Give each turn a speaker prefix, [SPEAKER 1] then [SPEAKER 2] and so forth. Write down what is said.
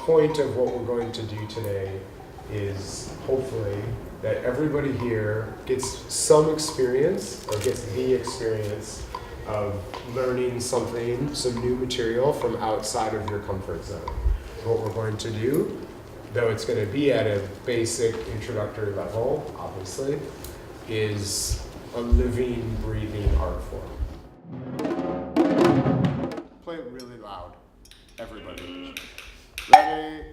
[SPEAKER 1] point of what we're going to do today is hopefully that everybody here gets some experience or gets the experience of learning something, some new material from outside of your comfort zone. What we're going to do, though it's going to be at a basic introductory level, obviously, is a living, breathing art form. Play it really loud, everybody. Ready?